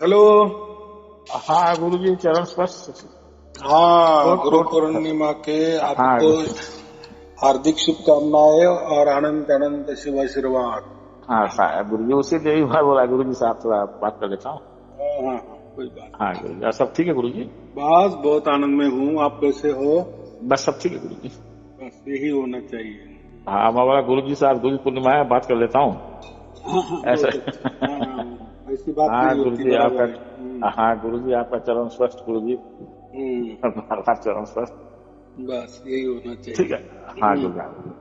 Hello. हाँ गुरु जी, चरण स्पर्श। हाँ, कोट गुरु कोट। पूर्णिमा के हाँ आपको हार्दिक शुभकामनाएं और अनंत अनंत शुभ आशीर्वाद। हाँ गुरु जी, उसी लिए मैं बोला गुरु जी साहब थोड़ा बात कर लेता हूँ। हाँ हाँ हाँ, कोई बात हाँ गुरु जी, सब ठीक है गुरु जी? नहीं। बस बहुत आनंद में हूँ, आप कैसे हो? बस सब ठीक है गुरु जी। बस यही होना चाहिए। हाँ मैं बोला गुरु जी साहब, गुरु पूर्णिमा है, बात कर लेता हूँ हाँ हाँ, ऐसा। बहुत अच्छा। हाँ हाँ हाँ, ऐसी बात हाँ नहीं गुरु होती, जी बराबर आपका। है। हाँ गुरु जी आपका चरण स्पर्श गुरु जी। हम्म, हमारा चरण स्पर्श। बस यही होना ठीक चाहिए। है। हाँ गुरु जी, हाँ गुरु जी।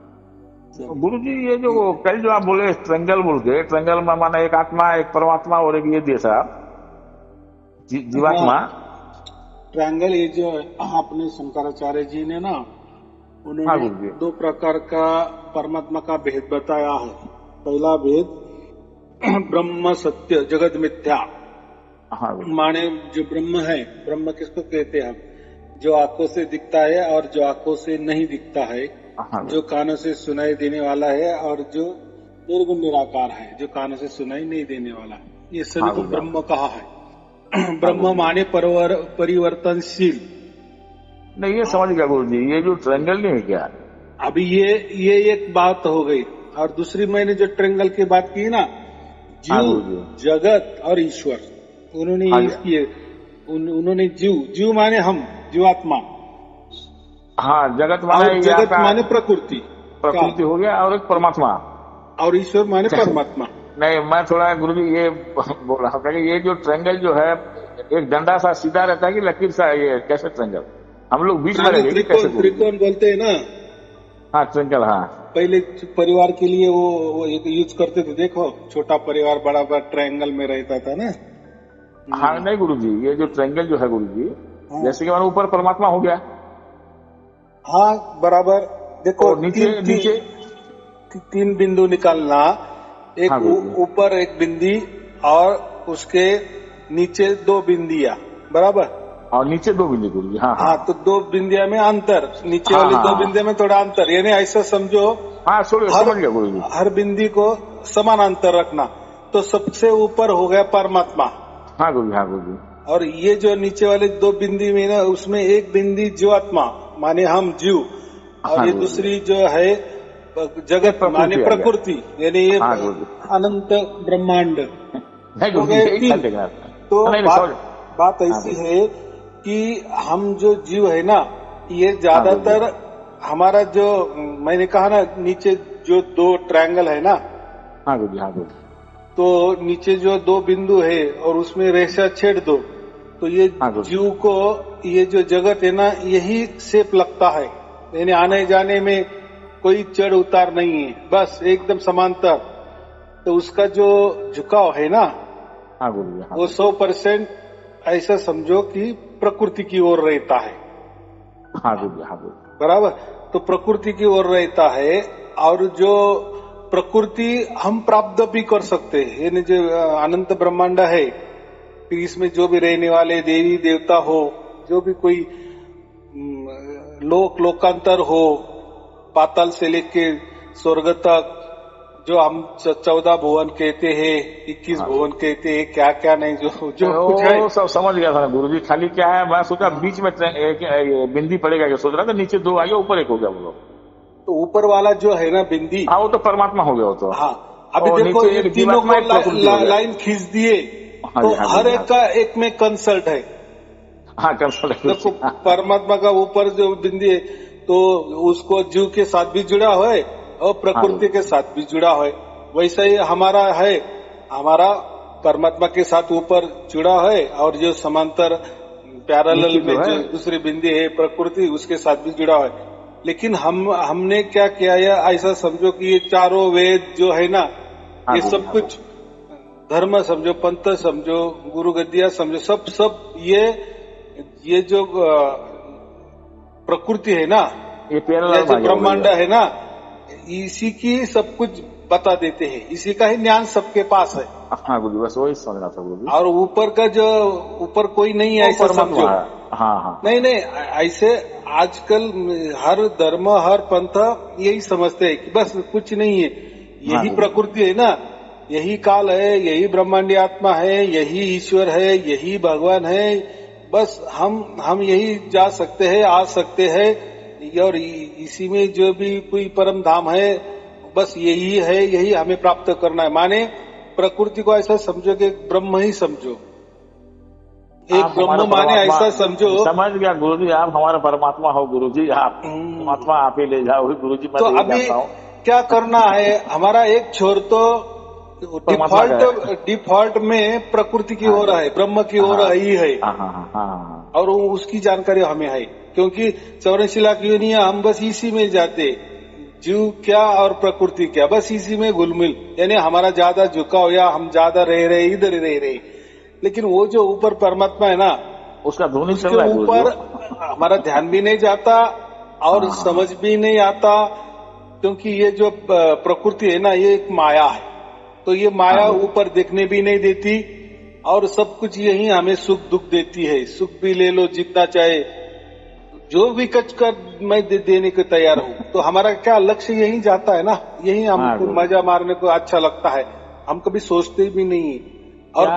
चलिए, गुरु जी ये जो ठीक है। कल जो आप बोले ट्रंगल बोल के, ट्रंगल में माना एक आत्मा, एक परमात्मा और एक ये देश आप हाँ, जीवात्मा। ट्रायंगल ये जो है, अपने शंकराचार्य जी ने ना, हाँ उन्होंने गुरु जी। दो प्रकार का परमात्मा का भेद बताया है। पहला भेद ब्रह्म सत्य जगत मिथ्या। हाँ गुरु जी। माने जो ब्रह्म है, ब्रह्म किसको कहते हैं हम? जो आंखों से दिखता है और जो आंखों से नहीं दिखता है, हाँ जो गुरु। कानों से सुनाई देने वाला है और जो निर्गुण निराकार है, जो कानों से सुनाई नहीं देने वाला है, ये सभी हाँ को गुरु जी। ब्रह्म कहा है। हाँ गुरु ब्रह्म जी। माने परिवर्तनशील। नहीं ये समझ गया गुरु जी, ये जो ट्रायंगल नहीं है क्या? अभी ये एक बात हो गई। और दूसरी मैंने जो ट्रेंगल की बात की ना, हाँ जीव, गुरु जी। जगत और ईश्वर, उन्होंने हाँ ये जी। किए। उन्होंने जीव, जीव माने हम, जीवात्मा, हाँ जगत माना और ये जगत आपका माने प्रकृति का, प्रकृति हो गया, और एक परमात्मा। और ईश्वर माने परमात्मा। नहीं मैं थोड़ा गुरु जी ये बोल रहा था कि ये जो ट्रायंगल जो है, एक डंडा सा सीधा रहता है कि लकीर सा, ये कैसे ट्रायंगल? हम लोग बीच में माने रहेंगे कि कैसे त्रिकोण, गुरु जी? त्रिकोण बोलते हैं ना। हाँ ट्रायंगल, हाँ। पहले परिवार के लिए वो एक यूज करते थे, देखो छोटा परिवार बड़ा बड़ा ट्रायंगल में रहता था ना। हाँ नहीं गुरु जी, ये जो ट्रायंगल जो है गुरु जी, हाँ जैसे कि हमारे ऊपर परमात्मा हो गया, हाँ, बराबर। देखो और नीचे तीन नीचे। तीन बिंदु निकालना। एक हाँ गुरु जी। ऊपर एक बिंदी और उसके नीचे दो बिंदिया, बराबर। और नीचे दो बिंदु गुरु जी, हाँ हाँ। हाँ, तो दो बिंदिया में अंतर, नीचे हाँ वाली हाँ दो हाँ बिंदिया में थोड़ा अंतर, यानी ऐसा समझो हाँ, हर समझ गया गुरु जी। हर बिंदी को समान अंतर रखना। तो सबसे ऊपर हो गया परमात्मा। हाँ गुरु जी, हाँ गुरु जी। और ये जो नीचे वाले दो बिंदी में ना, उसमें एक बिंदी जीवात्मा माने हम जीव, और हाँ ये गुरु जी। दूसरी जो है ये जगत माने प्रकृति आ गया। प्रकृति, यानी ये हाँ गुरु जी। अनंत ब्रह्मांड नहीं हो गुरु जी, गए यही तीन। ख्याल देगा। तो नहीं नहीं, बात समझ। बात हाँ ऐसी गुरु। है कि हम जो जीव है ना, ये हाँ गुरु जी। ज्यादातर हमारा जो, मैंने कहा ना, नीचे जो दो ट्रायंगल है ना, हाँ गुरु जी, हाँ गुरु जी। तो नीचे जो दो बिंदु है और उसमें रेशा छेड़ दो, तो ये हाँ गुरु जी। जीव को, ये जो जगत है ना, यही शेप लगता है। यानी आने जाने में कोई चढ़ उतार नहीं है, बस एकदम समांतर। तो उसका जो झुकाव है ना, हाँ गुरु जी, हाँ वो गुरु जी। 100% ऐसा समझो कि प्रकृति की ओर रहता है, हाँ गुरु जी, हाँ गुरु जी। बराबर। तो प्रकृति की ओर रहता है, और जो प्रकृति हम प्राप्त भी कर सकते हैं, यानी जो अनंत ब्रह्मांड है, फिर इसमें जो भी रहने वाले देवी देवता हो, जो भी कोई लोकांतर हो, पाताल से लेके स्वर्ग तक, जो हम 14 भुवन कहते हैं, 21 हाँ भुवन कहते हैं, क्या क्या नहीं, जो जो कुछ है। वो सब समझ गया था गुरु जी, खाली क्या है, मैं सोचा बीच में ये बिंदी पड़ेगा, क्या सोच रहा था, नीचे दो आ गया, ऊपर एक हो गया वो लोग। तो ऊपर वाला जो है ना बिंदी, हाँ वो तो परमात्मा हो गया वो तो। हाँ, अभी और देखो नीचे ये एक तीनों जीवात्मा, को एक प्रकृति हो गया। लाइन खींच दिए, हाँ तो जी, हाँ गुरु हर जी, एक हाँ। का एक में कंसल्ट है। हाँ कंसल्ट गुरु देखो जी, हाँ। परमात्मा का ऊपर जो बिंदी है, तो उसको जीव के साथ भी जुड़ा हुआ है और हाँ गुरु प्रकृति जी। के साथ भी जुड़ा हुआ है। वैसा ही हमारा है, हमारा परमात्मा के साथ ऊपर जुड़ा है, और जो समांतर पैरेलल नीचे में जो है। जो दूसरी बिंदी है प्रकृति, उसके साथ भी जुड़ा हुआ है। लेकिन हमने क्या किया है, ऐसा समझो कि ये चारों वेद जो है ना, हाँ ये गुरु जी, सब हाँ गुरु कुछ धर्म समझो, पंथ समझो, गुरु गद्दिया समझो, सब सब ये जो प्रकृति है ना, जी। ये ये पैरेलल में जो आ गया बोला ब्रह्मांड जाए। है ना, इसी की सब कुछ बता देते हैं, इसी का ही ज्ञान सबके पास है। हाँ गुरु जी, बस वही समझना था गुरु जी। और ऊपर का जो, ऊपर कोई नहीं है वो ऐसा परमात्मा समझो। है। हाँ हाँ हाँ। नहीं नहीं, ऐसे आजकल हर धर्म, हर पंथ यही समझते हैं कि बस कुछ नहीं है, हाँ यही गुरु जी। प्रकृति है ना, यही काल है, यही ब्रह्मांडी आत्मा है, यही ईश्वर है, यही भगवान है। बस हम यही जा सकते हैं, आ सकते हैं, और इसी में जो भी कोई परम धाम है बस यही है, यही हमें प्राप्त करना है। माने प्रकृति को ऐसा समझो कि ब्रह्म ही समझो, एक ब्रह्म माने ऐसा समझो। समझ गया गुरुजी, आप हमारा परमात्मा हो गुरुजी, आप परमात्मा आप ही ले जाओ गुरुजी। तो अभी क्या करना है, हमारा एक छोर तो डिफॉल्ट में प्रकृति की ओर है, ब्रह्म की ओर ही है, और उसकी जानकारी हमें है, क्योंकि 84 लाख योनियां हम बस इसी में जाते, जीव क्या और प्रकृति क्या, बस इसी में घुलमिल। यानी हमारा ज्यादा झुकाव या हम ज्यादा रह रहे, इधर रह रहे, लेकिन वो जो ऊपर परमात्मा है ना, उसका ध्वनि उसके ऊपर हमारा ध्यान भी नहीं जाता और समझ भी नहीं आता, क्योंकि ये जो प्रकृति है ना, ये एक माया है। तो ये माया ऊपर देखने भी नहीं देती, और सब कुछ यही हमें सुख दुख देती है। सुख भी ले लो जितना चाहे, जो भी कच कर मैं देने को तैयार हूँ। तो हमारा क्या लक्ष्य यही जाता है ना, यही हमको मजा मारने को अच्छा लगता है, हम कभी सोचते भी नहीं। और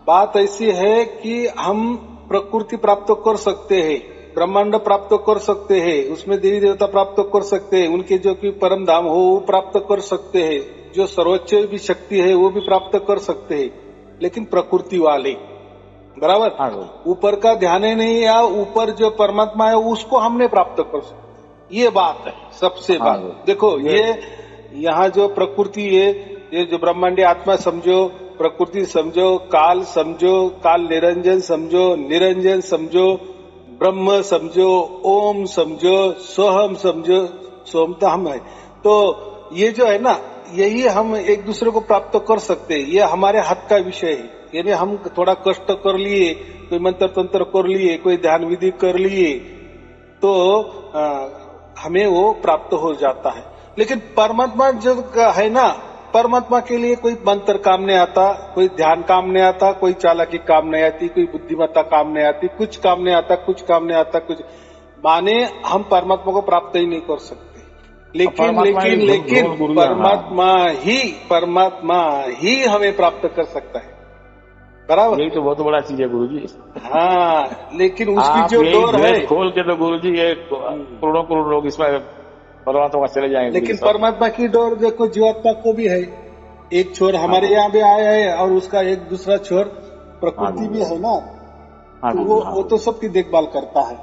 बात ऐसी है कि हम प्रकृति प्राप्त कर सकते हैं, ब्रह्मांड प्राप्त कर सकते हैं, उसमें देवी देवता प्राप्त कर सकते हैं, उनके जो कि परम धाम हो वो प्राप्त कर सकते हैं, जो सर्वोच्च भी शक्ति है वो भी प्राप्त कर सकते हैं, लेकिन प्रकृति वाले बराबर ऊपर का ध्यान ही नहीं, या ऊपर जो परमात्मा है उसको हमने प्राप्त कर सकते। ये बात है सबसे बात। देखो ये यहाँ जो प्रकृति है, ये जो ब्रह्मांडी आत्मा समझो, प्रकृति समझो, काल समझो, काल निरंजन समझो, निरंजन समझो, ब्रह्म समझो, ओम समझो, सोहम समझो, सोम तो हम है। तो ये जो है ना, यही हम एक दूसरे को प्राप्त कर सकते हैं, ये हमारे हाथ का विषय है। यानी हम थोड़ा कष्ट कर लिए, कोई मंत्र तंत्र कर लिए, कोई ध्यान विधि कर लिए, तो हमें वो प्राप्त हो जाता है। लेकिन परमात्मा जो है ना, परमात्मा के लिए कोई मंत्र काम नहीं आता, कोई ध्यान काम नहीं आता, कोई चालाकी काम नहीं आती, कोई बुद्धिमत्ता काम नहीं आती, कुछ काम नहीं आता, कुछ काम नहीं आता, कुछ माने हम परमात्मा को प्राप्त ही नहीं कर सकते। लेकिन परमात्मा ही हमें प्राप्त कर सकता है, बराबर। यही तो बहुत बड़ा चीज है गुरुजी। हाँ, लेकिन उसकी जो डोर है खोल के तो गुरुजी ये करोड़ों करोड़ लोग इसमें परमात्मा चले जाएंगे। लेकिन परमात्मा की डोर देखो जीवात्मा को भी है, एक छोर हमारे यहाँ भी आया है, और उसका एक दूसरा छोर प्रकृति भी है ना, तो वो तो सबकी देखभाल करता है,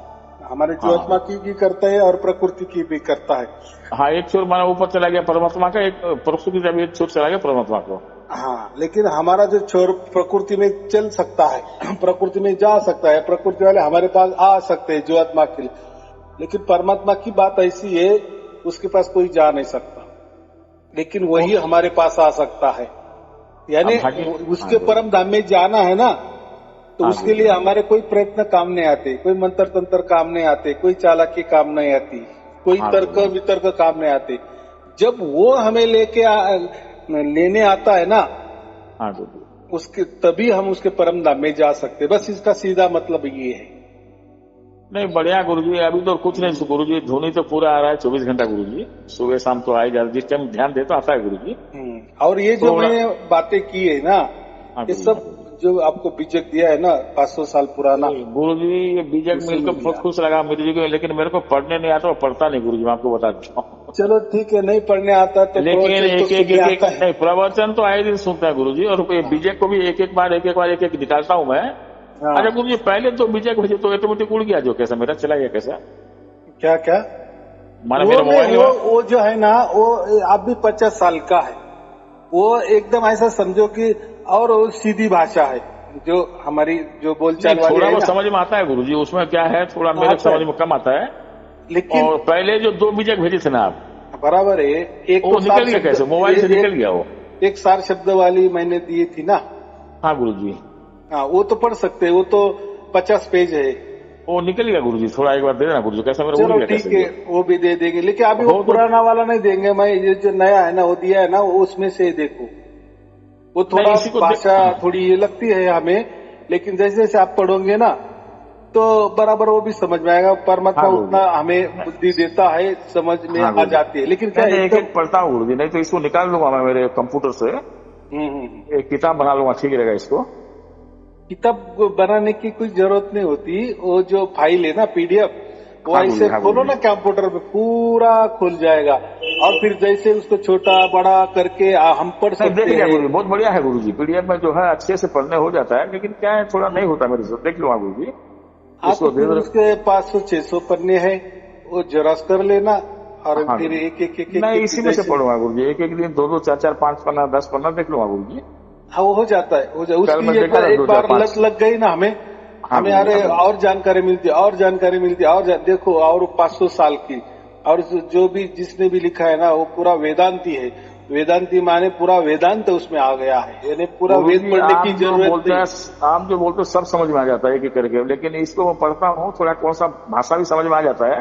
हमारे जीवात्मा की भी करता है और प्रकृति की भी करता है। हाँ, एक छोर माना ऊपर चला गया परमात्मा का, एक प्रकृति का भी एक छोर चला गया परमात्मा को। हाँ, लेकिन हमारा जो छोर प्रकृति में चल सकता है, प्रकृति में जा सकता है, प्रकृति वाले हमारे पास आ सकते हैं जीवात्मा के लिए। लेकिन परमात्मा की बात ऐसी है, उसके पास कोई जा नहीं सकता, लेकिन वही हमारे पास आ सकता है। यानी उसके परम धाम में जाना है ना, तो उसके लिए हमारे कोई प्रयत्न काम नहीं आते, कोई मंत्र तंत्र काम नहीं आते, कोई चालाकी काम नहीं आती, कोई तर्क वितर्क काम नहीं आते। जब वो हमें लेने आता है ना, उसके तभी हम उसके परम धाम में जा सकते। बस इसका सीधा मतलब ये है। नहीं, बढ़िया गुरुजी। अभी तो कुछ नहीं गुरुजी, ध्वनि तो पूरा आ रहा है 24 घंटा गुरुजी, सुबह शाम तो आएगा, जिस टाइम ध्यान दे तो आता है गुरुजी। और ये जो मैंने बातें की है ना, ये सब जो आपको बीजक दिया है ना 500 साल पुराना, गुरुजी ये बीजक मिलकर बहुत खुश लगा मेरे जी को, लेकिन मेरे को पढ़ने नहीं आता और पढ़ता नहीं गुरुजी, मैं आपको बता देता हूँ। चलो ठीक है, नहीं पढ़ने आता तो लेकिन एक प्रवचन तो आए दिन सुनता है गुरुजी, और बीजक को भी एक बार निकालता हूँ मैं। अच्छा गुरुजी, पहले तो बीजक भेजे तो ऑटोमेटिक उड़ गया, जो कैसा मेरा चला गया, कैसा क्या माना मेरा मोबाइल वो जो है ना, वो आप भी 50 साल का है, वो एकदम ऐसा समझो कि, और वो सीधी भाषा है जो हमारी जो बोलचाल वाली थोड़ा वो समझ में आता है गुरुजी, उसमें क्या है थोड़ा मेरे समझ में कम आता है। लेकिन और पहले जो 2 बीजक भेजे थे ना आप, बराबर है, एक तो निकल गया कैसे, मोबाइल से निकल गया वो, एक सार शब्द वाली मैंने दी थी ना। हाँ गुरुजी, हाँ वो तो पढ़ सकते हैं, वो तो 50 पेज है, वो निकल गया गुरुजी। थोड़ा एक बार दे देना गुरुजी, कैसा मेरा चलो ठीक है, वो भी दे देंगे, लेकिन अभी वो पुराना वाला नहीं देंगे। मैं ये जो नया है ना वो दिया है ना, वो उसमें से देखो, वो थोड़ा भाषा थोड़ी ये लगती है हमें, लेकिन जैसे जैसे आप पढ़ोगे ना तो बराबर वो भी समझ में आएगा। परमात्मा हाँ, उतना हमें बुद्धि देता है, समझ में हाँ, आ जाती है। लेकिन क्या एक एकदम एक पढ़ता हूँ गुरु जी, नहीं तो इसको निकाल लूंगा मैं मेरे कंप्यूटर से, एक किताब बना लूंगा, ठीक रहेगा इसको। किताब बनाने की कोई जरूरत नहीं होती। वो जो फाइल है ना पीडीएफ, वो हाँ ऐसे गुरुजी, हाँ खोलो गुरुजी। ना कंप्यूटर पे, पूरा खुल जाएगा। और फिर जैसे उसको छोटा बड़ा करके हम पढ़ नहीं देख सकते लिया हैं। गुरुजी, बहुत बढ़िया है गुरुजी, पीडीएफ में जो है अच्छे से पढ़ने हो जाता है, लेकिन क्या है थोड़ा नहीं होता मेरे से, देख लूंगा गुरुजी हाँ, तो इसको फिर धीरे। उसके 500-600 पन्ने हैं, वो जेरॉक्स कर लेना और हाँ फिर गुरुजी, एक एक एक एक नहीं एक इसी में से जैसे। पढ़ूंगा गुरुजी, एक एक दिन 2-2 4-4 5 पन्ना 10 पन्ना देख लूंगा गुरुजी। हाँ, वो हो जाता है, कल मैं उसकी देखा था एक 2 4 बार 5। लत लग गई ना हमें। हाँ हमें गुरुजी, अरे हाँ गुरुजी। और जानकारी मिलती है, और जानकारी मिलती है, और देखो, और 500 साल की। और जो भी जिसने भी लिखा है ना, वो पूरा वेदांती है। वेदांती माने पूरा वेदांत उसमें आ गया है, यानी पूरा वेद गुरुजी पढ़ने की आप जो जरूरत बोलते नहीं। हैं, आप जो बोलते हो सब समझ में आ जाता है एक एक करके, लेकिन इसको मैं पढ़ता हूँ थोड़ा, कौन सा भाषा भी समझ में आ जाता है।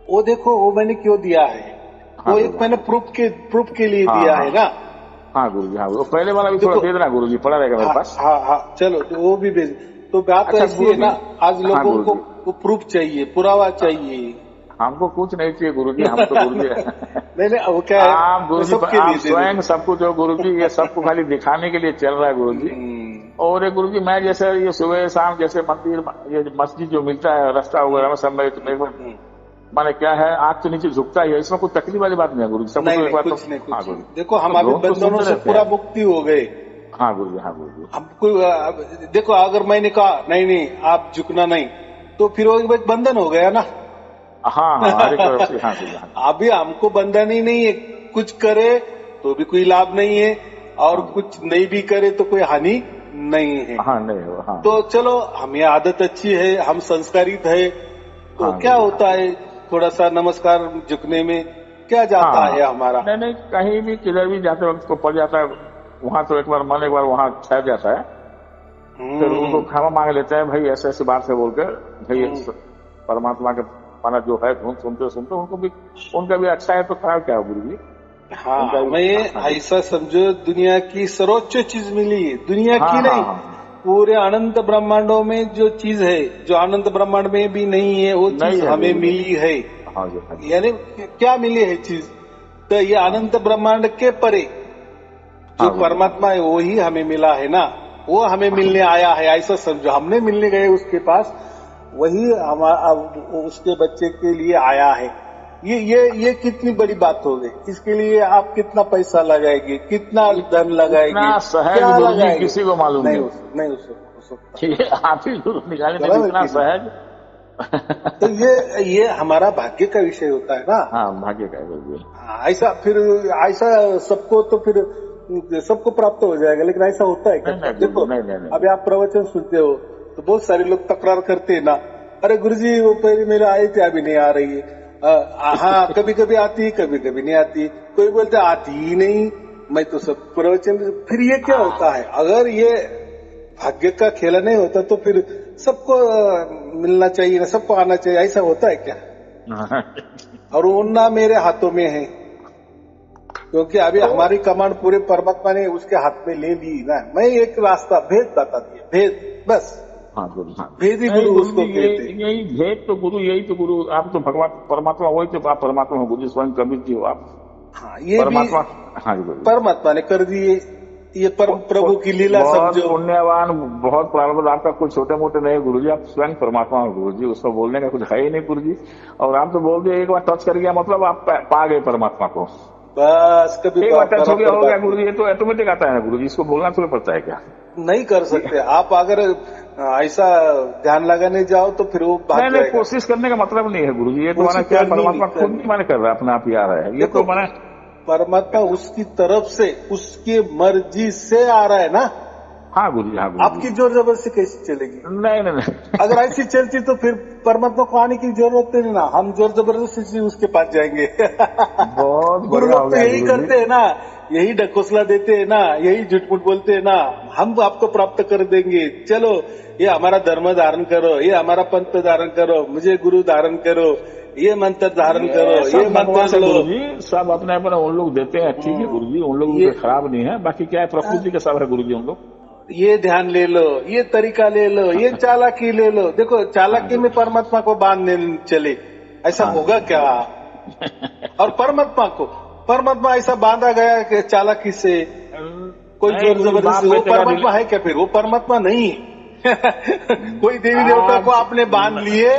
वो देखो, वो मैंने क्यों दिया है, हाँ वो एक गुरुजी, मैंने प्रूफ के लिए हाँ दिया हाँ है ना। हाँ गुरुजी, हाँ वो पहले वाला भी थोड़ा देखो, दे देना गुरुजी, पड़ा रहेगा मेरे हाँ पास। हाँ हाँ, चलो तो वो भी भेज। तो बात तो अच्छा ऐसी है गुरुजी। ना, आज हाँ लोगों को गुरुजी, वो प्रूफ चाहिए, पुरावा चाहिए। हमको कुछ नहीं चाहिए गुरुजी, हम तो गुरुजी नहीं नहीं, वो क्या है, आप वो गुरुजी, सबके आप लिए दे स्वयं देते। सब कुछ हो गुरुजी, ये सबको खाली दिखाने के लिए चल रहा है गुरुजी। और ये गुरुजी मैं जैसे ये सुबह शाम जैसे मंदिर, ये मस्जिद जो मिलता है रास्ता वगैरह में सब में माने क्या है, आग तो नीचे झुकता ही है, इसमें कोई तकलीफ वाली बात नहीं है गुरुजी, सबको नहीं तो एक नहीं, बार तो। कुछ नहीं हाँ कुछ नहीं। गुरुजी, देखो, हम तो अभी लोग तो बंधनों सुनते से रहते पूरा हैं। मुक्ति हो गए। हाँ गुरुजी, हाँ गुरुजी। हम कोई देखो, अगर मैंने कहा नहीं नहीं आप झुकना नहीं, तो फिर वो एक बंधन हो गया ना। हाँ हाँ, हर एक तरफ से, हाँ गुरुजी, हाँ अभी हमको बंधन ही नहीं है। कुछ करे तो भी कोई लाभ नहीं है, और हाँ, कुछ नहीं भी करे तो कोई हानि नहीं है। हाँ नहीं हो, हाँ तो चलो, हमें आदत अच्छी है, हम संस्कारित है, तो हाँ क्या गुरुजी, होता है, थोड़ा सा नमस्कार झुकने में क्या हाँ जाता हाँ है हमारा। नहीं नहीं, कहीं भी किधर भी जाते वक्त को पड़ जाता है, वहां तो एक बार मन एक बार वहां ठहर जाता है, फिर उनको क्षमा मांग लेते हैं, भाई ऐसे ऐसी बात है बोलकर, भाई परमात्मा के माना जो है धुन सुनते सुनते उनको भी, उनका भी अच्छा है तो खराब क्या हो गुरुजी। हाँ, उनका भी, हमें हाँ ऐसा समझो, दुनिया की सर्वोच्च चीज मिली है, दुनिया हाँ की हाँ नहीं, हाँ, पूरे अनंत ब्रह्मांडों में जो चीज है, जो अनंत ब्रह्मांड में भी नहीं है, वो नहीं चीज है हमें गुरुजी। मिली है। हाँ जी, हाँ जी, यानी क्या मिली है चीज, तो ये अनंत ब्रह्मांड के परे जो हाँ गुरुजी, परमात्मा है वही हमें मिला है ना, वो हमें मिलने आया है, ऐसा समझो। हमने मिलने गए उसके पास, वही हमारा उसके बच्चे के लिए आया है। ये कितनी बड़ी बात हो गई। इसके लिए आप कितना पैसा लगाएंगे, कितना धन लगाएंगे, इतना सहज क्या गुरुजी लगाएंगे, किसी को मालूम नहीं नहीं। नहीं हो सकता। ये आप ही गुरु निकाले नहीं, बराबर इतना कि सहज। तो ये हमारा भाग्य का विषय होता है ना। हाँ भाग्य का है गुरुजी। ऐसा फिर ऐसा सबको तो फिर सबको प्राप्त हो जाएगा, लेकिन ऐसा होता है क्या? नहीं, देखो, नहीं। अभी आप प्रवचन सुनते हो तो बहुत सारे लोग तकरार करते हैं ना, अरे गुरुजी वो पहले मेरे आए थे, अभी नहीं आ रही है। हाँ, कभी कभी आती है, कभी कभी नहीं आती। कोई बोलते आती ही नहीं, मैं तो सब प्रवचन। फिर ये क्या होता है? अगर ये भाग्य का खेला नहीं होता तो फिर सबको मिलना चाहिए ना, सबको आना चाहिए, ऐसा होता है क्या? और वो ना मेरे हाथों में है, क्योंकि अभी हमारी कमांड पूरे परमात्मा ने उसके हाथ में ले ली ना। मैं एक रास्ता, भेद बता दिया, भेद, बस। हाँ गुरु, हाँ भेद ही गुरु उसको कहते। यही भेद तो गुरु, यही तो गुरु। आप तो भगवान परमात्मा, वही तो आप परमात्मा हो गुरु, स्वयं कबीर जी हो आप। हाँ, ये परमात्मा, भी हाँ गुरु, परमात्मा ने कर दिए। ये प्रभु की लीला बहुत समझो। पुण्यवान, बहुत प्रारब्ध आपका, कुछ छोटे मोटे नहीं गुरु जी, आप स्वयं परमात्मा हो गुरु जी, उसको बोलने का कुछ है ही नहीं गुरु जी। और आप तो बोल दिए, एक बार टच कर गया मतलब आप पा गए परमात्मा को, बस कभी एक बार टच हो गया गुरु जी। ये तो ऑटोमेटिक आता है गुरु जी, इसको बोलना थोड़ा पड़ता है क्या? नहीं कर सकते आप। अगर ऐसा ध्यान लगाने जाओ तो फिर वो भाग नहीं, जाएगा। कोशिश करने का मतलब नहीं है गुरु जी, ये तो माना कोशिश क्या, करनी परमात्मा नहीं, खुद नहीं माने कर रहा है, अपने आप ही आ रहा है। ये तो माने परमात्मा उसकी तरफ से, उसकी मर्जी से आ रहा है ना। हाँ गुरु जी, हाँ गुरु आपकी जोर जबरदस्ती कैसे चलेगी? नहीं। अगर ऐसी चलती तो फिर परमात्मा को आने की जरूरत नहीं ना, हम जोर जबरदस्ती से उसके पास जाएंगे। बहुत गुरु बढ़िया हो लोग तो गया यही गुरु जी। करते हैं ना, यही ढकोसला देते हैं ना, यही झूठ-मूठ बोलते हैं ना, हम आपको प्राप्त कर देंगे, चलो ये हमारा धर्म धारण करो, ये हमारा पंथ धारण करो, मुझे गुरु धारण करो, ये मंत्र धारण करो, ये मंत्र लो। गुरु जी सब अपने अपने उन लोग देते हैं, ठीक है गुरु जी, उन लोग खराब नहीं है। बाकी क्या है, प्रकृति के सब है गुरु जी उन लोग। ये ध्यान ले लो, ये तरीका ले लो, ये चालाकी ले लो। देखो चालाकी में परमात्मा को बांधने चले, ऐसा होगा क्या? और परमात्मा ऐसा बांधा गया कि चालाकी से, कोई जोर जबरदस्ती, वो परमात्मा है क्या? फिर वो परमात्मा नहीं कोई देवी देवता को आपने बांध लिए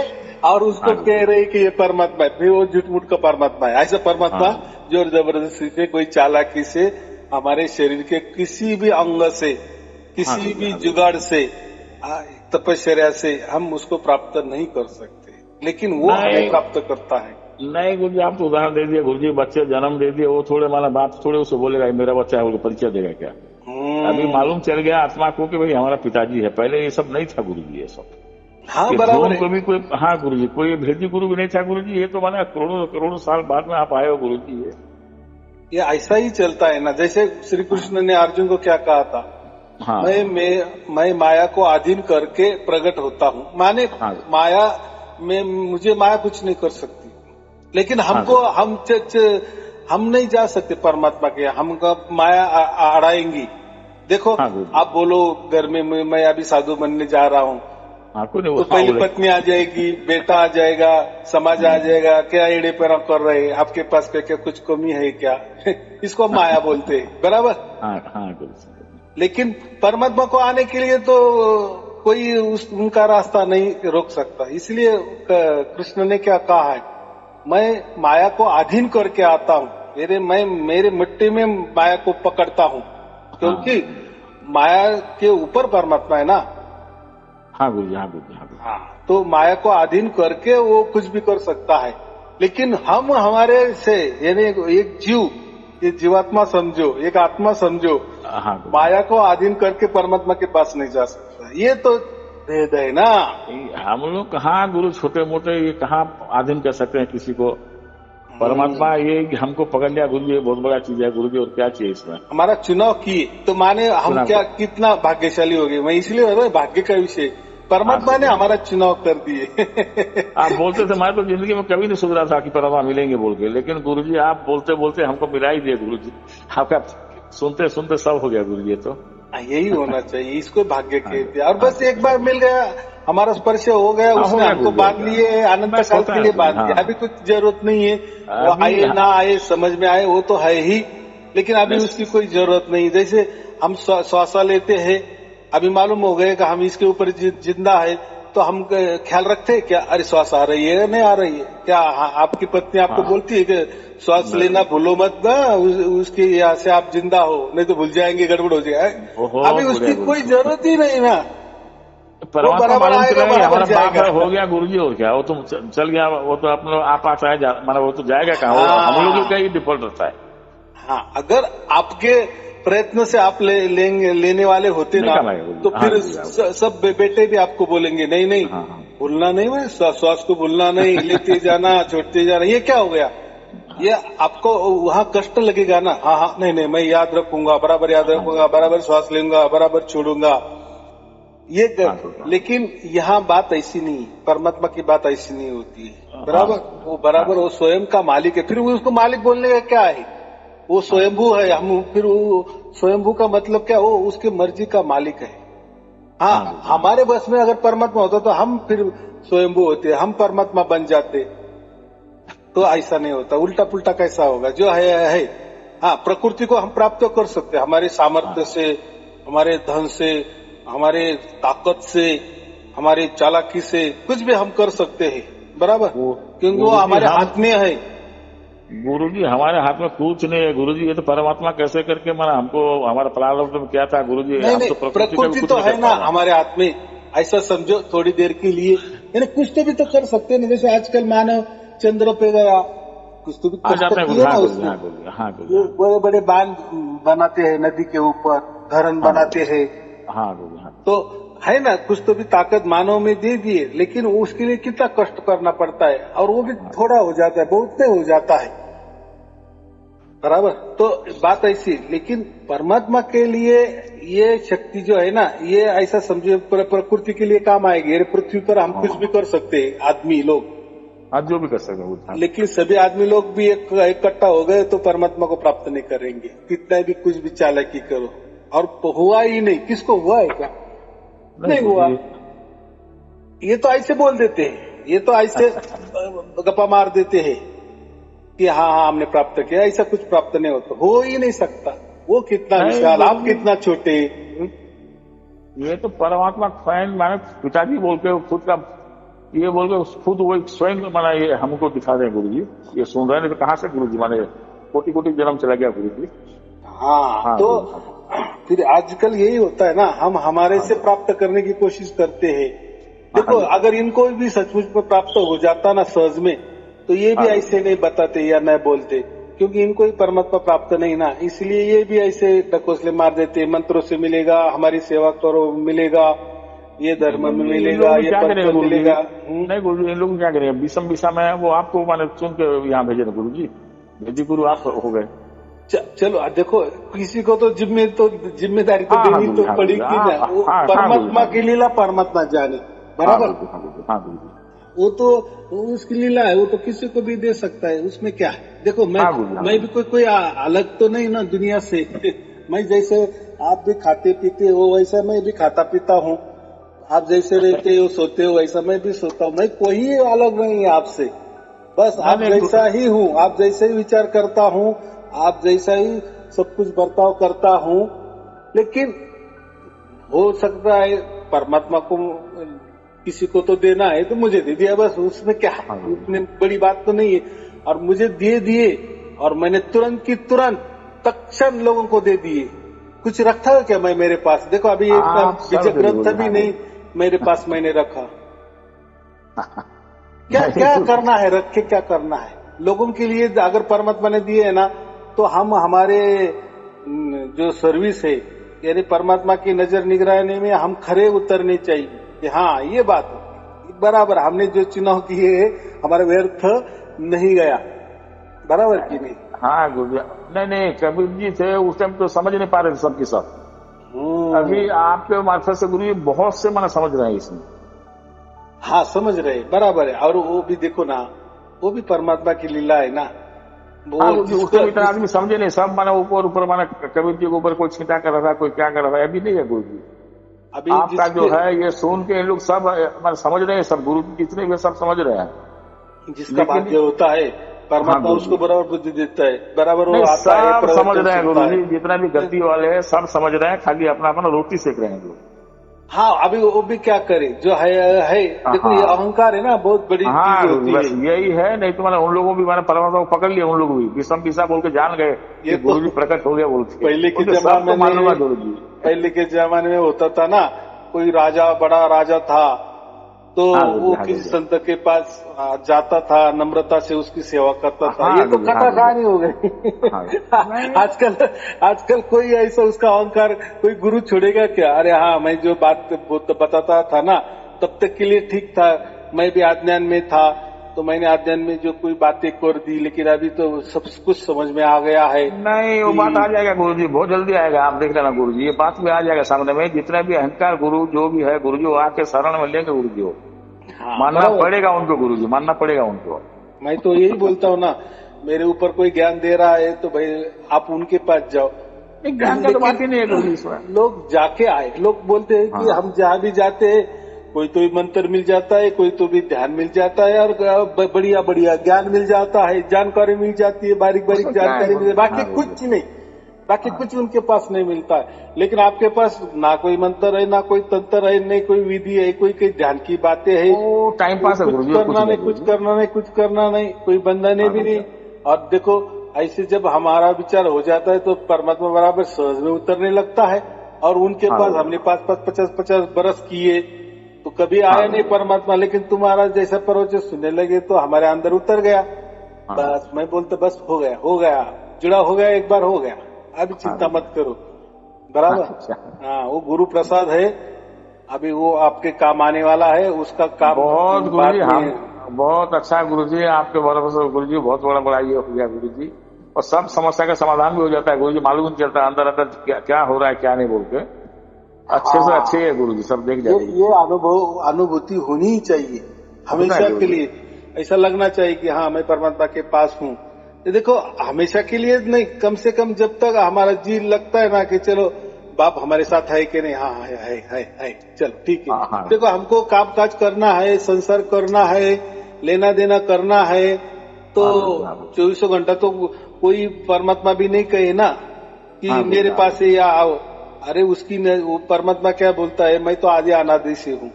और उसको कह रहे कि ये परमात्मा है, फिर वो झूठ-मूठ का परमात्मा है। ऐसा परमात्मा जोर जबरदस्ती से, कोई चालाकी से हमारे शरीर के किसी भी अंग से, किसी भी जुगाड़ से, तपस्या से हम उसको प्राप्त नहीं कर सकते, लेकिन वो हमें प्राप्त करता है। नहीं गुरु जी, आप तो उदाहरण दे दिए गुरु जी, बच्चे जन्म दे दिए, वो थोड़े माना बात थोड़े उसे बोलेगा मेरा बच्चा है, वो परिचय देगा क्या? अभी मालूम चल गया आत्मा को कि भाई हमारा पिताजी है। पहले ये सब नहीं था गुरु जी, ये सब। हाँ बराबर है। को भी कोई, हाँ गुरु जी, कोई भेदी गुरु भी नहीं था गुरु जी। ये तो माना करोड़ों साल बाद में आप आए हो गुरु जी। ये ऐसा ही चलता है ना, जैसे श्री कृष्ण ने अर्जुन को क्या कहा था? हाँ। मैं माया को अधीन करके प्रकट होता हूँ, माने माया में मुझे माया कुछ नहीं कर सकती, लेकिन हमको हम नहीं जा सकते परमात्मा के, हमको माया अड़ाएंगी। देखो आप बोलो घर में मैं अभी साधु बनने जा रहा हूँ, तो पहली पत्नी आ जाएगी, बेटा आ जाएगा, समाज आ जाएगा, क्या एड़े पैर कर रहे हैं, आपके पास क्या कुछ कमी है क्या? इसको माया बोलते हैं, बराबर। लेकिन परमात्मा को आने के लिए तो कोई उनका रास्ता नहीं रोक सकता। इसलिए कृष्ण ने क्या कहा है? मैं माया को अधीन करके आता हूँ, मेरे मिट्टी में माया को पकड़ता हूँ, क्योंकि माया के ऊपर परमात्मा है ना। हाँ गुरु जी, हाँ गुरु जी, हाँ। तो माया को अधीन करके वो कुछ भी कर सकता है, लेकिन हम हमारे से, यानी एक जीव, ये जीवात्मा समझो, एक आत्मा समझो, माया को अधीन करके परमात्मा के पास नहीं जा सकता। ये तो भेद है ना। हम लोग कहाँ गुरु छोटे मोटे ये कहाँ अधीन कर सकते हैं किसी को? परमात्मा ये हमको पकड़ लिया गुरु जी, ये बहुत बड़ा चीज है गुरु जी। और क्या चाहिए इसमें? हमारा चुनाव किए तो माने हम क्या कितना भाग्यशाली हो गए। मैं इसलिए भाग्य का विषय, परमात्मा ने हमारा चुनाव कर दिए। आप बोलते थे मैं तो जिंदगी में कभी नहीं सोच रहा था कि परमात्मा मिलेंगे बोल के, लेकिन गुरु जी आप बोलते बोलते हमको मिला ही दिए गुरु जी। आपका सुनते सुनते सब हो गया गुरु जी। तो यही होना चाहिए, इसको भाग्य कहते हैं। और बस एक बार मिल गया, हमारा स्पर्श हो गया, उसने हमको बांध लिए, अनंत काल के लिए बांध दिया। अभी कुछ जरूरत नहीं है, वो आए ना आए समझ में आए वो तो है ही, लेकिन अभी उसकी कोई जरूरत नहीं। जैसे हम श्वास लेते हैं, अभी मालूम हो गया कि हम इसके ऊपर जिंदा है, तो हम ख्याल रखते हैं क्या? अरे श्वास आ रही है नहीं आ रही है क्या? आपकी पत्नी आपको बोलती है कि श्वास लेना भूलो मत ना, उसके यहाँ से आप जिंदा हो, नहीं तो भूल जाएंगे, गड़बड़ हो जाएगा। अभी उसकी कोई जरूरत ही नहीं ना, बराबर आएगा, बराबर जाएगा। हो गया गुरु जी, और क्या? वो तो चल गया, वो तो अपने आप आता है, माना वो तो जाएगा कहाँ? हम लोगों का ही डिफॉल्ट रहता है। हाँ, अगर आपके प्रयत्न से आप लेने वाले होते ना, तो फिर सब बेटे भी आपको बोलेंगे नहीं भूलना नहीं, मैं श्वास को भूलना नहीं, लेते जाना छोड़ते जाना। ये क्या हो गया? ये आपको वहाँ कष्ट लगेगा ना। हाँ नहीं मैं याद रखूंगा, बराबर याद रखूंगा, बराबर श्वास लूंगा, बराबर छोड़ूंगा, ये लेकिन यहाँ बात ऐसी नहीं, परमात्मा की बात ऐसी नहीं होती है। बराबर वो स्वयं का मालिक है। फिर उसको मालिक बोलने का क्या है? वो स्वयंभू है। हम फिर वो स्वयंभू का मतलब क्या? वो उसकी मर्जी का मालिक है। हाँ, हमारे बस में अगर परमात्मा होता तो हम फिर स्वयंभू होते, हम परमात्मा बन जाते। तो ऐसा नहीं होता, उल्टा पुल्टा कैसा होगा? जो है। हाँ, प्रकृति को हम प्राप्त कर सकते हैं, हमारे सामर्थ्य से, हमारे धन से, हमारे ताकत से, हमारे चालाकी से, कुछ भी हम कर सकते हैं, बराबर, क्योंकि वो हमारे हाथ में है। गुरु जी हमारे हाथ में कुछ नहीं है गुरु जी। ये तो परमात्मा कैसे करके माना हमको, हमारा प्रारब्ध में क्या था गुरु जी? नहीं, प्रकृति तो है ना हमारे हाथ में, ऐसा समझो थोड़ी देर के लिए, यानी कुछ तो भी तो कर सकते हैं। जैसे आजकल मानव चंद्र पे गया, कुछ तो भी कर सकते हैं ना उसमें। बड़े बड़े बांध बनाते हैं, नदी के ऊपर धरण बनाते हैं। तो है ना, कुछ तो भी ताकत मानव में दे दिए, लेकिन उसके लिए कितना कष्ट करना पड़ता है, और वो भी थोड़ा हो जाता है, बहुत नहीं हो जाता है, बराबर। तो बात ऐसी, लेकिन परमात्मा के लिए ये शक्ति जो है ना, ये ऐसा समझिए प्रकृति के लिए काम आएगी। पृथ्वी पर हम कुछ भी कर सकते हैं, आदमी लोग जो भी कर सकते हैं, लेकिन सभी आदमी लोग भी इकट्ठा हो गए तो परमात्मा को प्राप्त नहीं करेंगे, कितना भी कुछ भी चालाकी करो। और हुआ ही नहीं, किसको हुआ है क्या? नहीं हुआ। ये तो ऐसे बोल देते हैं, ये तो ऐसे गप्पा मार देते हैं कि हाँ हाँ हमने प्राप्त किया, ऐसा कुछ प्राप्त नहीं होता, हो ही नहीं सकता। वो कितना विशाल, आप कितना छोटे। ये तो परमात्मा स्वयं माने पिताजी बोल के खुद का ये बोल के खुद वो स्वयं माना ये हमको दिखा रहे हैं गुरु जी। ये सुन रहे हैं तो कहाँ से गुरु जी, माने कोटि कोटि जन्म चला गया गुरु जी। हाँ तो फिर आजकल यही होता है ना, हम हमारे से प्राप्त करने की कोशिश करते हैं। देखो अगर इनको भी सचमुच में प्राप्त हो जाता ना सहज में, तो ये भी ऐसे नहीं बताते या नहीं बोलते, क्योंकि इनको ही परमात्मा प्राप्त नहीं ना, इसलिए ये भी ऐसे ढकोसले मार देते। मंत्रों से मिलेगा, हमारी सेवा करो मिलेगा, ये धर्म में मिलेगा, ये पद मिलेगा। नहीं गुरु जी, इन लोग क्या करेंगे, विषम विषम है वो आपको माने चुन के यहाँ भेजे ना गुरु जी, भेजी गुरु आप हो गए। चलो देखो, किसी को तो जिम्मेदारी तो देनी तो पड़ेगी ना। परमात्मा की लीला परमात्मा जाने, बराबर। वो तो उसकी लीला है, वो तो किसी को भी दे सकता है, उसमें क्या है। देखो मैं भी कोई अलग तो नहीं ना दुनिया से। मैं जैसे आप भी खाते पीते हो वैसा मैं भी खाता पीता हूँ, आप जैसे रहते हो सोते हो वैसा मैं भी सोता हूँ। मैं कोई अलग नहीं है आपसे, बस आप जैसा ही हूँ, आप जैसे ही विचार करता हूँ, आप जैसा ही सब कुछ बर्ताव करता हूँ। लेकिन हो सकता है परमात्मा को किसी को तो देना है तो मुझे दे दिया, बस उसमें क्या है, उतनी बड़ी बात तो नहीं है। और मुझे दिए और मैंने तुरंत की तुरंत तत्क्षण लोगों को दे दिए। कुछ रखा है क्या मैं मेरे पास? देखो अभी एक बीज ग्रंथ भी नहीं मेरे पास मैंने रखा। क्या करना है, रख के क्या करना है? लोगों के लिए अगर परमात्मा ने दिए है ना, तो हम हमारे जो सर्विस है यानी परमात्मा की नजर निगरानी में हम खरे उतरने चाहिए कि हाँ ये बात बराबर, हमने जो चुनाव किए हमारा व्यर्थ नहीं गया, बराबर की नहीं? हाँ गुरु जी, नहीं कबीर जी थे उस टाइम तो समझ नहीं पा रहे थे सबके सब। अभी आपके मार्फत से गुरु जी बहुत से माना समझ रहे हैं इसमें। हाँ समझ रहे, बराबर है। और वो भी देखो ना, वो भी परमात्मा की लीला है ना। उस टाइम इतना आदमी समझे नहीं, सब माना ऊपर माना कबीर जी के ऊपर कोई छींटा कर रहा था, कोई क्या कर रहा था, अभी नहीं है गुरु जी। अभी आपका जो है ये सुन के लोग सब समझ रहे हैं, सब गुरु जी जितने भी सब समझ रहे हैं। जिसका भाग्य होता है परमात्मा उसको बराबर बुद्धि देता है, बराबर वो आता है। सब समझ रहे हैं गुरु जी, जितना भी गलती वाले हैं सब समझ रहे हैं, खाली अपना अपना रोटी सेक रहे हैं लोग। हाँ अभी वो भी क्या करे जो है देखो ये अहंकार है ना, बहुत बड़ी चीज होती है। बस यही है, नहीं तो मैंने उन लोगों भी मैंने परमात्मा को पकड़ लिया, उन लोग भी विषम पिसा बोल के जान गए ये गुरु जी प्रकट हो गया बोल के। पहले के जमाने में गुरु जी, पहले के जमाने में होता था ना, कोई राजा बड़ा राजा था तो वो किसी संत के पास जाता था, नम्रता से उसकी सेवा करता था। ये तो कथा कहानी हो गई। आजकल कोई ऐसा उसका अहंकार कोई गुरु छोड़ेगा क्या? अरे हाँ मैं जो बात बताता था ना तब तक के लिए ठीक था, मैं भी अज्ञान में था तो मैंने अध्ययन में जो कोई बातें कर दी, लेकिन अभी तो सब कुछ समझ में आ गया है। नहीं वो बात आ जाएगा गुरु जी, बहुत जल्दी आएगा, आप देख लेना गुरु जी, ये बात भी आ जाएगा सामने में। जितना भी अहंकार गुरु जो भी है गुरु जी आके शरण में लेंगे गुरु जी हो। हाँ, मानना पड़ेगा उनको गुरु जी, मानना पड़ेगा उनको। मैं तो यही बोलता हूँ ना, मेरे ऊपर कोई ज्ञान दे रहा है तो भाई आप उनके पास जाओ। ज्ञान का तो बात ही नहीं है गुरु जी। लोग जाके आए, लोग बोलते हैं कि हम जहाँ भी जाते हैं कोई तो मंत्र मिल जाता है, कोई तो भी ध्यान मिल जाता है और बढ़िया बढ़िया ज्ञान मिल जाता है, जानकारी मिल जाती है, बारीक बारीक जानकारी मिल, बाकी कुछ नहीं, बाकी कुछ उनके पास नहीं मिलता है। लेकिन आपके पास ना कोई मंत्र है, ना कोई तंत्र है, नहीं कोई विधि है, कोई ध्यान की बातें है, टाइम पास है, कुछ करना नहीं, कोई बंधन भी नहीं। और देखो ऐसे जब हमारा विचार हो जाता है तो परमात्मा बराबर सहज में उतरने लगता है। और उनके पास हमने 50 बरस किए तो कभी आया नहीं परमात्मा, लेकिन तुम्हारा जैसा प्रवचन सुनने लगे तो हमारे अंदर उतर गया। बस मैं बोलता बस हो गया, जुड़ा हो गया, एक बार हो गया, अभी चिंता मत करो, बराबर। हाँ वो गुरु प्रसाद है, अभी वो आपके काम आने वाला है, उसका काम बहुत गुरु जी, हम बहुत अच्छा गुरु जी, आपके भरोसे गुरु जी बहुत बड़ा ये हो गया गुरु जी। और सब समस्या का समाधान भी हो जाता है गुरु जी, मालूम नहीं चलता अंदर अंदर क्या हो रहा है क्या नहीं बोल के। अच्छे से अच्छे है गुरु जी, सब देख जाइए। ये अनुभूति होनी ही चाहिए हमेशा के लिए, ऐसा लगना चाहिए कि हाँ मैं परमात्मा के पास हूँ। देखो हमेशा के लिए नहीं, कम से कम जब तक हमारा जी लगता है ना कि चलो बाप हमारे साथ है कि नहीं? हाँ है। चलो ठीक है। हाँ, हाँ। देखो हमको काम काज करना है, संसार करना है, लेना देना करना है, तो हाँ, 24 घंटा तो कोई परमात्मा भी नहीं कहे ना कि हाँ, मेरे हाँ। पास ये आओ। अरे वो परमात्मा क्या बोलता है, मैं तो आदि अनादि से हूँ,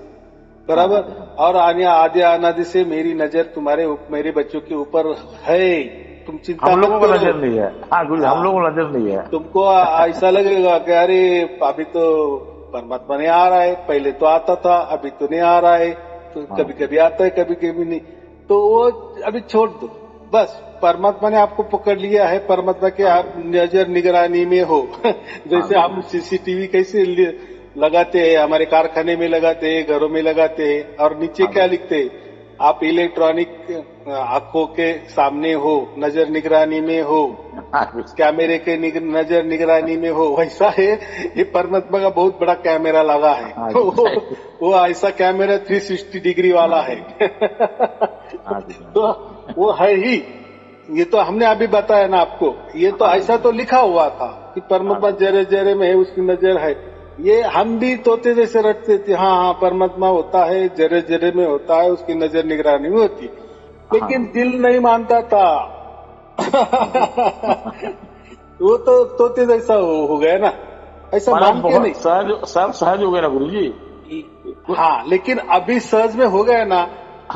बराबर। हाँ, और आदि अनादि से मेरी नजर मेरे बच्चों के ऊपर है, तुम चिंता हम मत लोगों को करो। नजर नहीं है। हाँ गुरु जी, हम हाँ, लोगों को नजर नहीं है। तुमको ऐसा लगेगा कि अरे अभी तो परमात्मा नहीं आ रहा है, पहले तो आता था, अभी तो नहीं आ रहा है, तो हाँ। कभी कभी आता है, कभी कभी नहीं। तो वो अभी छोड़ दो, बस परमात्मा ने आपको पकड़ लिया है, परमात्मा के आप नजर निगरानी में हो। जैसे हम सीसीटीवी कैसे लगाते हैं, हमारे कारखाने में लगाते हैं, घरों में लगाते हैं, और नीचे क्या लिखते हैं, आप इलेक्ट्रॉनिक आंखों के सामने हो, नजर निगरानी में हो, कैमरे के नजर निगरानी में हो। वैसा है ये परमात्मा का बहुत बड़ा कैमरा लगा है। वो ऐसा कैमरा 360 डिग्री वाला है। तो वो है ही। ये तो हमने अभी बताया ना आपको, ये तो ऐसा तो लिखा हुआ था कि परमात्मा जरे जरे में है, उसकी नजर है। ये हम भी तोते जैसे रटते थे, हाँ परमात्मा होता है, जरे जरे में होता है, उसकी नजर निगरानी में होती, लेकिन दिल नहीं मानता था। वो तो तोते जैसा हो गया ना, ऐसा मान के नहीं। सहज हो गया ना गुरु जी। हाँ, लेकिन अभी सहज में हो गया ना,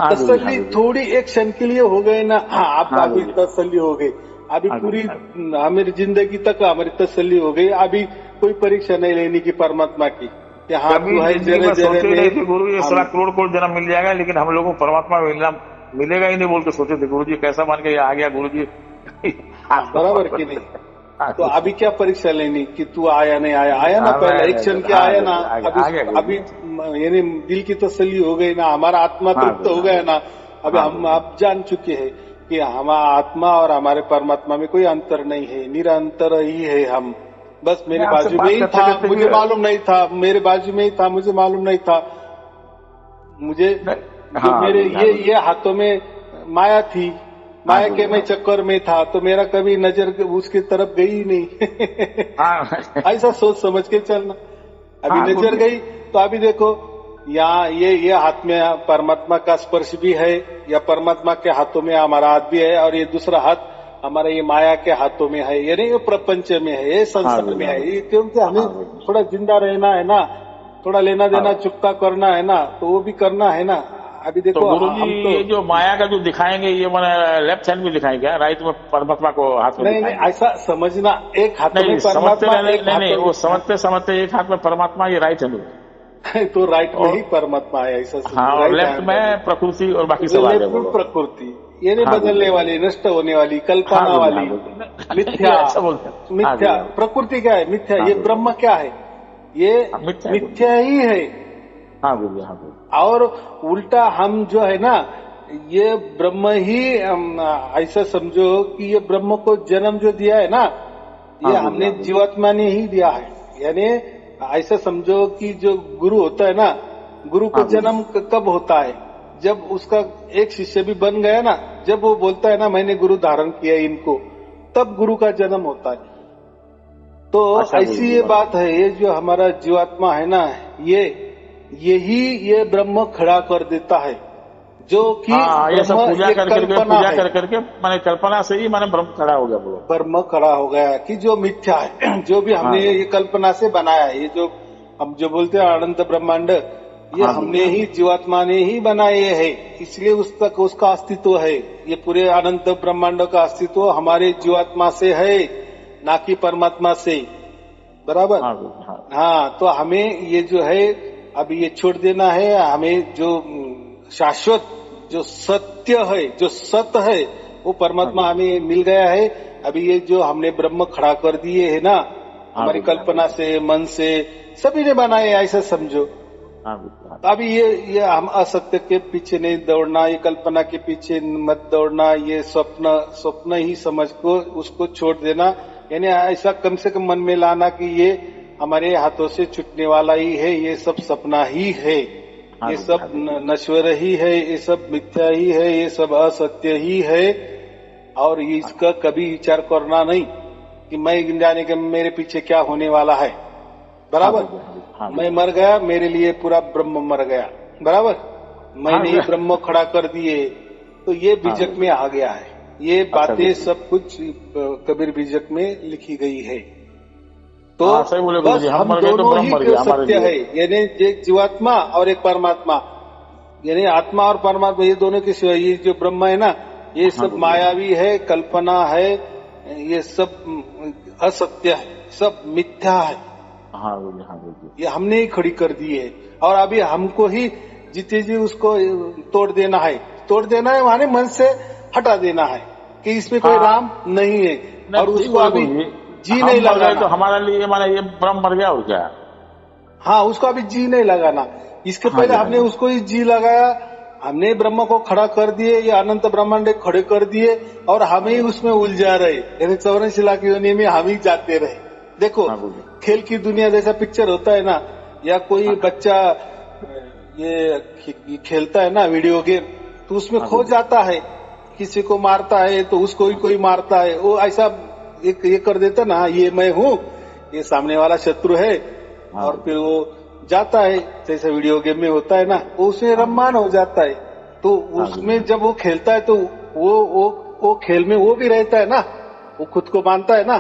तसल्ली थोड़ी एक क्षण के लिए हो गए ना। हाँ, आप अभी तसल्ली हो गई, अभी पूरी हमारी जिंदगी तक हमारी तसल्ली हो गई। अभी कोई परीक्षा नहीं लेनी की परमात्मा की, कि हाँ तू है जरे जरे में। गुरु ये 16 करोड़ जन्म मिल जाएगा, लेकिन हम लोगों को परमात्मा मिलेगा ही नहीं बोल के सोचे थे गुरु जी। कैसा मान के आ गया गुरु जी। बराबर की नहीं? तो अभी क्या परीक्षा लेनी कि तू आया नहीं आया? आया ना, पहले एक क्षण के आया ना। अभी यानी दिल की तसल्ली हो गई ना, हमारा आत्मा तृप्त हो गया ना। अभी हम आप जान चुके हैं कि हमारा आत्मा और हमारे परमात्मा में कोई अंतर नहीं है, निरंतर ही है हम। बस मेरे बाजू में ही था, मुझे मालूम नहीं था, मेरे बाजू में ही था, मुझे मालूम नहीं था। मुझे मेरे ये हाथों में माया थी, माया के मैं चक्कर में था, तो मेरा कभी नजर उसकी तरफ गई नहीं। ऐसा सोच समझ के चलना। अभी नजर गई तो अभी देखो यहाँ ये हाथ में परमात्मा का स्पर्श भी है, या परमात्मा के हाथों में हमारा हाथ भी है, और ये दूसरा हाथ हमारा ये माया के हाथों में है, यानी ये प्रपंच में है, ये संसार में है। क्योंकि हमें थोड़ा जिंदा रहना है ना, थोड़ा लेना देना चुकता करना है ना, तो वो भी करना है ना। अभी देखो तो गुरु जी ये जो माया का जो दिखाएंगे, ये मैंने लेफ्ट हैंड में दिखाएंगे, राइट में परमात्मा को हाथ में नहीं, ऐसा समझना, एक हाथ में परमात्मा, नहीं, वो समझते एक हाथ में परमात्मा, ये राइट हैंड तो राइट में ही परमात्मा है, ऐसा। हाँ, लेफ्ट में प्रकृति और बाकी सब प्रकृति, ये नहीं बदलने वाली, नष्ट होने वाली, कल्पना वाली, मिथ्या। प्रकृति क्या है? मिथ्या। ये ब्रह्म क्या है? ये मिथ्या ही है। हाँ गुरु, हाँ गुरु। और उल्टा हम जो है ना, ये ब्रह्म ही ऐसा समझो कि ये ब्रह्म को जन्म जो दिया है ना, ये हमने जीवात्मा ने ही दिया है। यानी ऐसा समझो कि जो गुरु होता है ना, गुरु को जन्म कब होता है? जब उसका एक शिष्य भी बन गया ना, जब वो बोलता है ना मैंने गुरु धारण किया इनको, तब गुरु का जन्म होता है। तो ऐसी ये बात है, ये जो हमारा जीवात्मा है ना, ये ब्रह्म खड़ा कर देता है, जो कि पूजा करके मैंने कल्पना से ही मैंने ब्रह्म खड़ा हो गया। ब्रह्म खड़ा हो गया कि जो मिथ्या है, जो भी हमने ये कल्पना से बनाया है, ये जो हम जो बोलते हैं अनंत ब्रह्मांड, ये हमने ही, जीवात्मा ने ही बनाए है, इसलिए उसका अस्तित्व है। ये पूरे अनंत ब्रह्मांड का अस्तित्व हमारे जीवात्मा से है, ना कि परमात्मा से, बराबर। हाँ, तो हमें ये जो है अभी ये छोड़ देना है। हमें जो शाश्वत, जो सत्य है, जो सत है, वो परमात्मा हमें मिल गया है। अभी ये जो हमने ब्रह्म खड़ा कर दिए है ना, हमारी कल्पना से, मन से, सभी ने बनाए, ऐसा समझो। अभी ये हम असत्य के पीछे नहीं दौड़ना, ये कल्पना के पीछे मत दौड़ना, ये स्वप्न ही समझ को उसको छोड़ देना। यानी ऐसा कम से कम मन में लाना कि ये हमारे हाथों से छूटने वाला ही है, ये सब सपना ही है, ये सब नश्वर ही है, ये सब मिथ्या ही है, ये सब असत्य ही है। और इसका कभी विचार करना नहीं कि मैं जाने के मेरे पीछे क्या होने वाला है। बराबर। हाँ, मैं मर गया, मेरे लिए पूरा ब्रह्म मर गया, बराबर। मैंने ही ब्रह्म खड़ा कर दिए, तो ये बीजक में आ गया है। ये बातें सब कुछ कबीर बीजक में लिखी गई है। तो सही बोले बस हम दोनों ही सत्य है, यानी एक जीवात्मा और एक परमात्मा, यानी आत्मा और परमात्मा, ये दोनों की सिवा ये जो ब्रह्म है ना, ये सब मायावी है, कल्पना है, ये सब असत्य है, सब मिथ्या है। हाँ, ये हमने ही खड़ी कर दी है। और अभी हमको ही जीते जी उसको तोड़ देना है माने मन से हटा देना है कि इसमें कोई राम नहीं है, और उसको अभी जी नहीं लगाना। तो हमारे लिए माने ये ब्रह्म मर गया और क्या? हाँ, उसको अभी जी नहीं लगाना। इसके पहले हमने उसको ही जी लगाया, हमने ब्रह्म को खड़ा कर दिए, ये अनंत ब्रह्मांड खड़े कर दिए, और हम ही उसमें उलझा रहे, यानी 84 लाख योनि में हम ही जाते रहे। देखो, खेल की दुनिया जैसा पिक्चर होता है ना, या कोई बच्चा ये खेलता है ना वीडियो गेम, तो उसमें खो जाता है, किसी को मारता है तो उसको ही कोई मारता है, वो ऐसा ये कर देता ना, ये मैं हूँ, ये सामने वाला शत्रु है, और फिर वो जाता है, जैसे वीडियो गेम में होता है ना, वो उसमें रममान हो जाता है। तो उसमें जब वो खेलता है तो वो खेल में वो भी रहता है ना, वो खुद को मानता है ना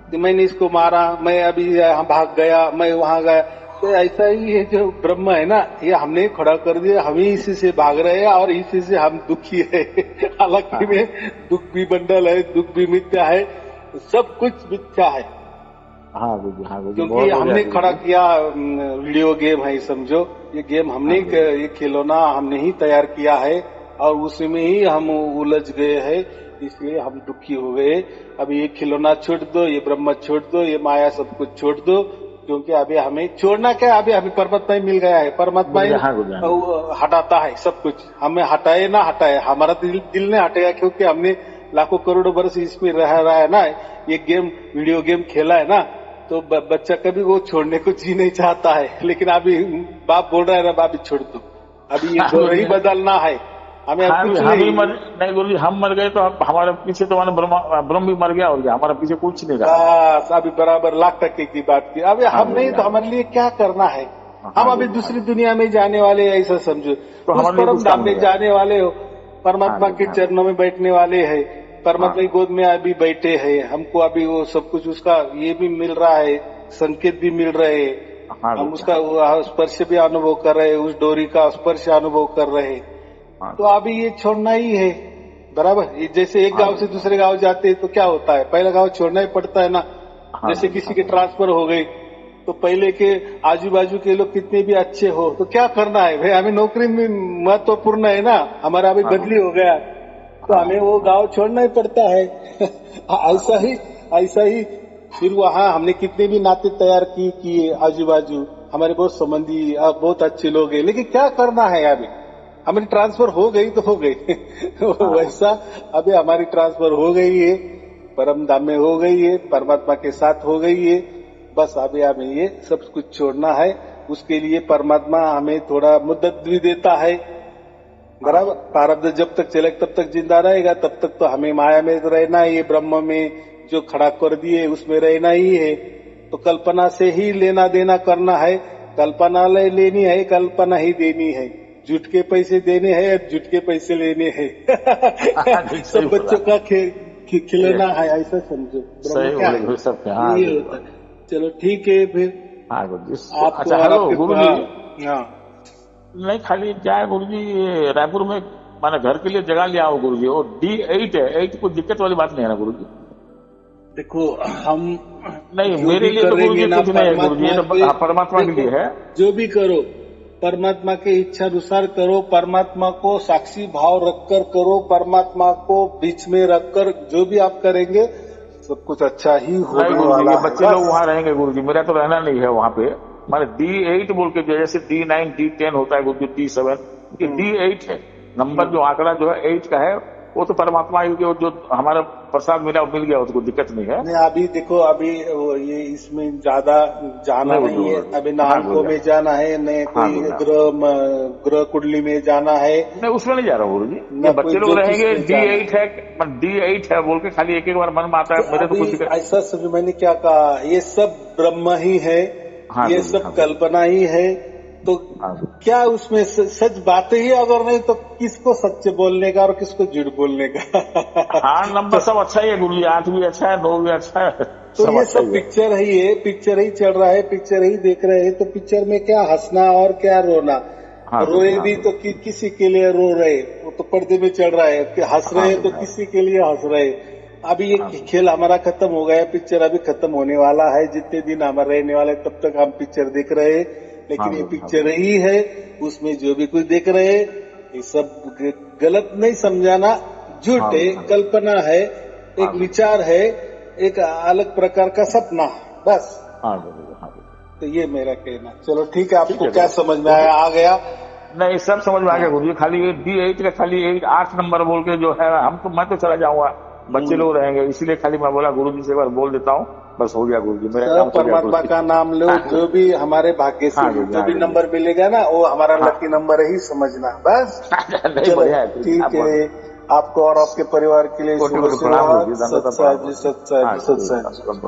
कि मैंने इसको मारा, मैं अभी यहाँ भाग गया, मैं वहां गया। तो ऐसा ही ये जो ब्रह्म है ना, ये हमने खड़ा कर दिया, हम ही इसी से भाग रहे हैं और इसी से हम दुखी है। हालांकि में दुख भी बंडल है, दुख भी मिथ्या है, सब कुछ मिथ्या है। क्योंकि हमने खड़ा किया, वीडियो गेम है समझो, ये गेम हमने ये खिलौना हमने ही तैयार किया है, और उसी में ही हम उलझ गए हैं, इसलिए हम दुखी हो गए। अभी ये खिलौना छोड़ दो, ये ब्रह्म छोड़ दो, ये माया सब कुछ छोड़ दो, क्योंकि अभी हमें छोड़ना क्या है, अभी हमें परमात्मा ही मिल गया है। परमात्मा ही हटाता है सब कुछ, हमें हटाए ना हटाए, हमारा दिल ने हटेगा, क्योंकि हमने लाखों करोड़ों वर्ष इसमें रहा है ना, ये गेम वीडियो गेम खेला है ना, तो बच्चा कभी वो छोड़ने को जी नहीं चाहता है। लेकिन अभी बाप बोल रहा है ना, बाप छोड़ दो, अभी ये दौर ही बदलना है हमें। नहीं गुरु जी, हम मर गए तो हमारे पीछे तो ब्रह्म भी मर गया, और क्या हमारे पीछे कुछ नहीं रहा। अभी बराबर लाख टक्के की बात की। अभी हम नहीं तो हमारे लिए क्या करना है, हम अभी दूसरी दुनिया में जाने वाले, ऐसा समझो, तो परम धाम में जाने वाले हो, परमात्मा के चरणों में बैठने वाले है, परमात्मा की गोद में अभी बैठे हैं, हमको अभी वो सब कुछ उसका ये भी मिल रहा है, संकेत भी मिल रहे हैं, हम उसका स्पर्श भी अनुभव कर रहे हैं, उस डोरी का स्पर्श अनुभव कर रहे हैं। तो अभी ये छोड़ना ही है, बराबर। जैसे एक गांव से दूसरे गांव जाते हैं तो क्या होता है, पहला गांव छोड़ना ही पड़ता है ना। जैसे किसी के ट्रांसफर हो गई, तो पहले के आजू बाजू के लोग कितने भी अच्छे हो, तो क्या करना है भाई, हमें नौकरी में महत्वपूर्ण है ना, हमारा अभी बदली हो गया, तो हमें वो गांव छोड़ना ही पड़ता है। ऐसा ही फिर वहाँ हमने कितने भी नाते तैयार किए आजू बाजू, हमारे बहुत संबंधी बहुत अच्छे लोग हैं, लेकिन क्या करना है, अभी हमारी ट्रांसफर हो गई तो हो गई। वैसा अभी हमारी ट्रांसफर हो गई है, परम धाम में हो गई है, परमात्मा के साथ हो गई है, बस अभी हमें ये सब कुछ छोड़ना है। उसके लिए परमात्मा हमें थोड़ा मुद्दत भी देता है, बराबर। प्रारब्ध जब तक चले तब तक जिंदा रहेगा, तब तक तो हमें माया में रहना है, ये ब्रह्म में जो खड़ा कर दिए उसमें रहना ही है। तो कल्पना से ही लेना देना करना है, कल्पना लेनी है, कल्पना ही देनी है, झूठ के पैसे देने हैं, झूठ के पैसे लेने हैं। सब बच्चों का खिलौना है, ऐसा समझो। ये होता है। चलो ठीक है फिर। अच्छा हेलो गुरु जी। नहीं खाली क्या है गुरु जी, रायपुर में माना घर के लिए जगह लिया हो गुरु जी, और D8 है, 8 कोई दिक्कत वाली बात नहीं है ना गुरु जी? देखो हम नहीं, मेरे लिए तो गुरु जी कुछ नहीं है गुरु जी, तो परमात्मा के लिए है। जो भी करो परमात्मा के इच्छा अनुसार करो, परमात्मा को साक्षी भाव रखकर करो, परमात्मा को बीच में रखकर जो भी आप करेंगे सब कुछ अच्छा ही होने वाला है। बच्चे लोग वहाँ रहेंगे गुरु जी, मेरा तो रहना नहीं है वहाँ पे। माने D8 बोल के जैसे D9 D10 होता है गुरु जी, D7 D8 है नंबर, जो आंकड़ा जो है 8 का है, वो तो परमात्मा ही जो हमारा प्रसाद मिला वो मिल गया, उसको दिक्कत नहीं है। नहीं अभी देखो, अभी ये इसमें ज्यादा जाना नहीं है, अभी न अंकों में जाना है, न कोई ग्रह कुंडली में जाना है। नहीं उसमें नहीं जा रहा गुरु जी, बच्चे लोग रहेंगे D8 है, D8 है बोल के खाली एक एक बार मन में आता है मेरे तो कुछ ऐसा समझ। मैंने क्या कहा, ये सब ब्रह्म ही है, ये सब कल्पना ही है, तो क्या उसमें सच बातें ही अगर नहीं तो किसको सच्चे बोलने का और किसको झूठ बोलने का। हाँ नंबर सब अच्छा ही है गुरु जी, 8 भी अच्छा है, 2 भी अच्छा है, तो ये सब पिक्चर ही है, पिक्चर ही चल रहा है, पिक्चर ही देख रहे हैं, तो पिक्चर में क्या हंसना और क्या रोना। रोए भी तो किसी के लिए रो रहे, वो तो पर्दे में चढ़ रहा है, हंस रहे तो किसी के लिए हंस रहे। अभी ये खेल हमारा खत्म हो गया, पिक्चर अभी खत्म होने वाला है, जितने दिन हमारे रहने वाले तब तक हम पिक्चर देख रहे हैं, लेकिन ये पिक्चर ही है, उसमें जो भी कुछ देख रहे हैं ये सब गलत नहीं समझाना, झूठ है, कल्पना है, एक विचार है, एक अलग प्रकार का सपना, बस। तो ये मेरा कहना। चलो ठीक है, आपको क्या समझ में आया, आ गया? नहीं सब समझ में आ गया गुरु जी, खाली ये D8 का खाली 8 नंबर बोल के जो है, मैं तो चला जाऊंगा, बच्चे लोग रहेंगे, इसीलिए खाली मैं बोला गुरु जी से एक बार बोल देता हूँ, बस हो गया गुरु जी, मेरा काम। परमात्मा का नाम लो, जो भी हमारे भाग्य से जो भी नंबर मिलेगा ना, वो हमारा लकी नंबर ही समझना, बस। ठीक है, आपको और आपके परिवार के लिए सत्संग।